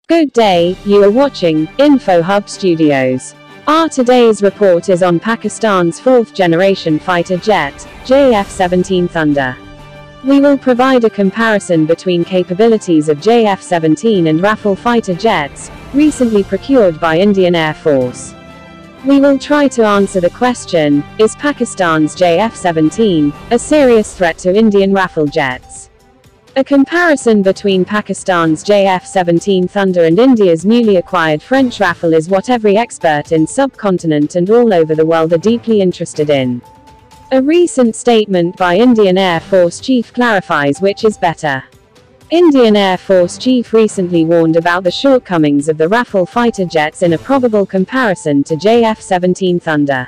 Good day, you are watching Info Hub Studios. Our today's report is on Pakistan's fourth-generation fighter jet, JF17 Thunder. We will provide a comparison between capabilities of JF17 and Rafale fighter jets, recently procured by Indian Air Force. We will try to answer the question, is Pakistan's JF17 a serious threat to Indian Rafale jets? A comparison between Pakistan's JF17 Thunder and India's newly acquired French Rafale is what every expert in subcontinent and all over the world are deeply interested in. A recent statement by Indian Air Force Chief clarifies which is better. Indian Air Force Chief recently warned about the shortcomings of the Rafale fighter jets in a probable comparison to JF17 Thunder.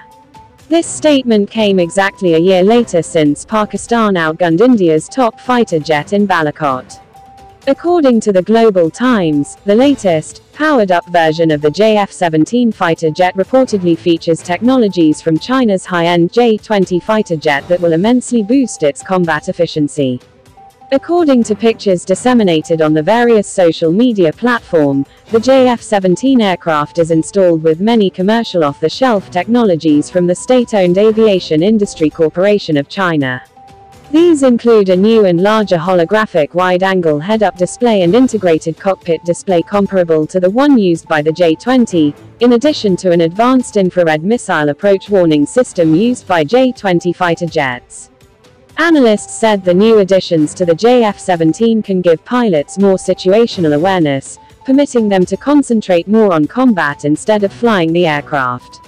This statement came exactly a year later since Pakistan outgunned India's top fighter jet in Balakot. According to the Global Times, the latest, powered-up version of the JF17 fighter jet reportedly features technologies from China's high-end J-20 fighter jet that will immensely boost its combat efficiency. According to pictures disseminated on the various social media platforms, the JF17 aircraft is installed with many commercial off-the-shelf technologies from the state-owned Aviation Industry Corporation of China. These include a new and larger holographic wide-angle head-up display and integrated cockpit display comparable to the one used by the J-20, in addition to an advanced infrared missile approach warning system used by J-20 fighter jets. Analysts said the new additions to the JF17 can give pilots more situational awareness, permitting them to concentrate more on combat instead of flying the aircraft.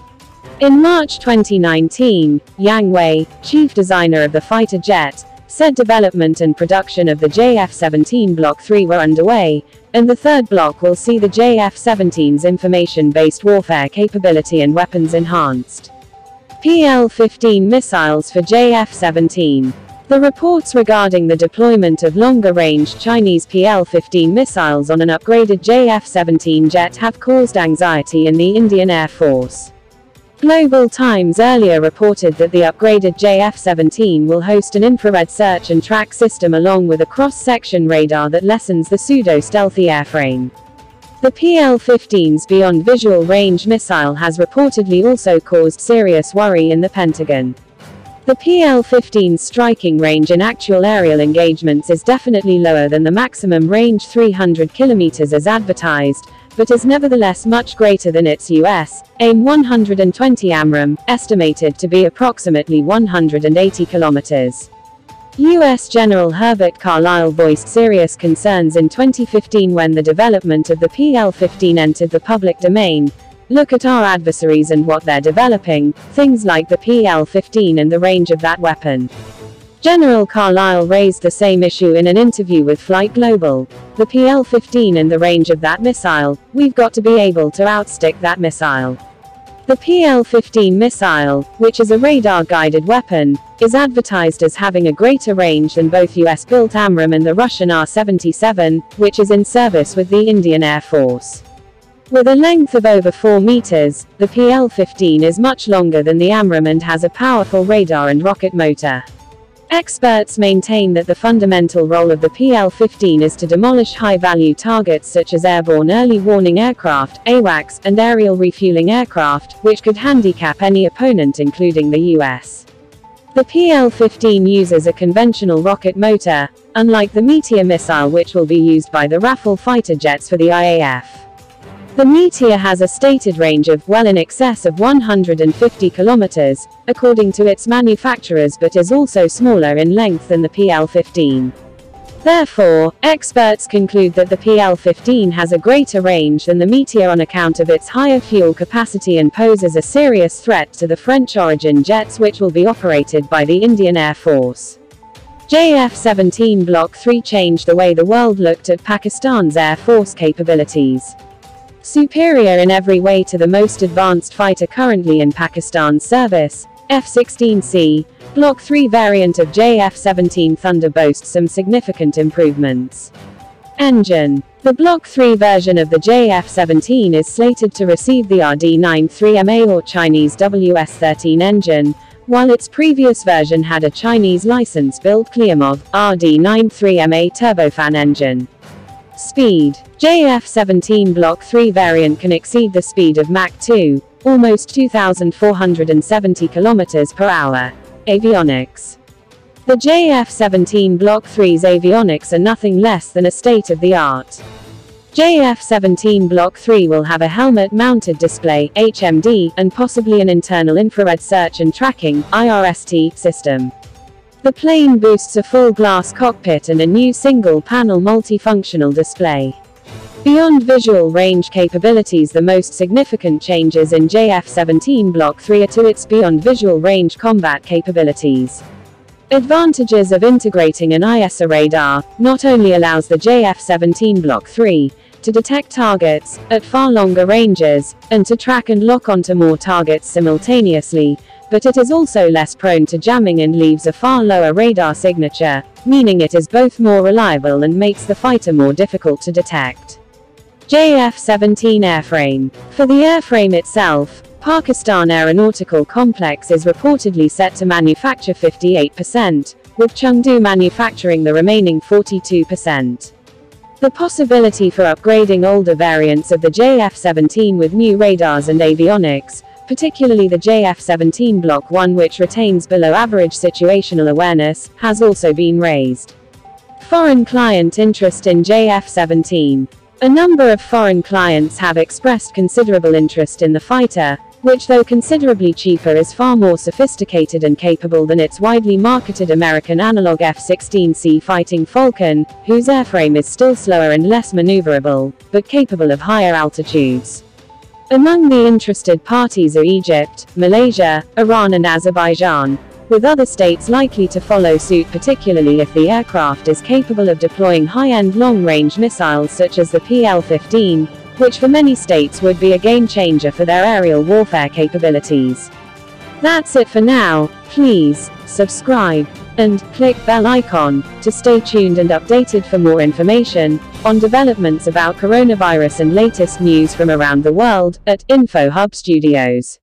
In March 2019, Yang Wei, chief designer of the fighter jet, said development and production of the JF17 Block 3 were underway, and the third block will see the JF17's information-based warfare capability and weapons enhanced. PL-15 missiles for JF17. The reports regarding the deployment of longer-range Chinese PL-15 missiles on an upgraded JF17 jet have caused anxiety in the Indian Air Force. Global Times earlier reported that the upgraded JF17 will host an infrared search and track system along with a cross-section radar that lessens the pseudo-stealthy airframe. The PL-15's beyond visual range missile has reportedly also caused serious worry in the Pentagon. The PL-15's striking range in actual aerial engagements is definitely lower than the maximum range 300 kilometers as advertised, but is nevertheless much greater than its US AIM-120 AMRAAM, estimated to be approximately 180 kilometers. U.S. General Herbert Carlisle voiced serious concerns in 2015 when the development of the PL-15 entered the public domain. Look at our adversaries and what they're developing, things like the PL-15 and the range of that weapon. General Carlisle raised the same issue in an interview with Flight Global. The PL-15 and the range of that missile, we've got to be able to outstick that missile. The PL-15 missile, which is a radar-guided weapon, is advertised as having a greater range than both US-built AMRAAM and the Russian R-77, which is in service with the Indian Air Force. With a length of over 4 meters, the PL-15 is much longer than the AMRAAM and has a powerful radar and rocket motor. Experts maintain that the fundamental role of the PL-15 is to demolish high-value targets such as airborne early warning aircraft, AWACS, and aerial refueling aircraft, which could handicap any opponent including the US. The PL-15 uses a conventional rocket motor, unlike the Meteor missile which will be used by the Rafale fighter jets for the IAF. The Meteor has a stated range of well in excess of 150 kilometers, according to its manufacturers, but is also smaller in length than the PL-15. Therefore, experts conclude that the PL-15 has a greater range than the Meteor on account of its higher fuel capacity and poses a serious threat to the French-origin jets which will be operated by the Indian Air Force. JF-17 Block 3 changed the way the world looked at Pakistan's Air Force capabilities. Superior in every way to the most advanced fighter currently in Pakistan's service, F-16C, Block 3 variant of JF-17 Thunder boasts some significant improvements. Engine. The Block 3 version of the JF-17 is slated to receive the RD-93MA or Chinese WS-13 engine, while its previous version had a Chinese license-built Clearmov RD-93MA turbofan engine. Speed. JF17 Block 3 variant can exceed the speed of Mach 2, almost 2,470 km per hour. Avionics. The JF17 Block 3's avionics are nothing less than a state-of-the-art. JF17 Block 3 will have a helmet-mounted display (HMD) and possibly an internal infrared search and tracking (IRST) system. The plane boasts a full-glass cockpit and a new single-panel multifunctional display. Beyond visual range capabilities, the most significant changes in JF17 Block 3 are to its beyond visual range combat capabilities. Advantages of integrating an ISA radar not only allows the JF17 Block 3 to detect targets at far longer ranges, and to track and lock onto more targets simultaneously, but it is also less prone to jamming and leaves a far lower radar signature, meaning it is both more reliable and makes the fighter more difficult to detect. JF17 Airframe. For the airframe itself, Pakistan Aeronautical Complex is reportedly set to manufacture 58%, with Chengdu manufacturing the remaining 42%. The possibility for upgrading older variants of the JF17 with new radars and avionics, particularly the JF17 Block 1, which retains below-average situational awareness, has also been raised. Foreign client interest in JF17. A number of foreign clients have expressed considerable interest in the fighter, which, though considerably cheaper, is far more sophisticated and capable than its widely marketed American analog F-16C Fighting Falcon, whose airframe is still slower and less maneuverable, but capable of higher altitudes. Among the interested parties are Egypt, Malaysia, Iran and Azerbaijan, with other states likely to follow suit, particularly if the aircraft is capable of deploying high-end long-range missiles such as the PL-15, which for many states would be a game-changer for their aerial warfare capabilities. That's it for now. Please subscribe and click bell icon to stay tuned and updated for more information on developments about coronavirus and latest news from around the world at InfoHub Studios.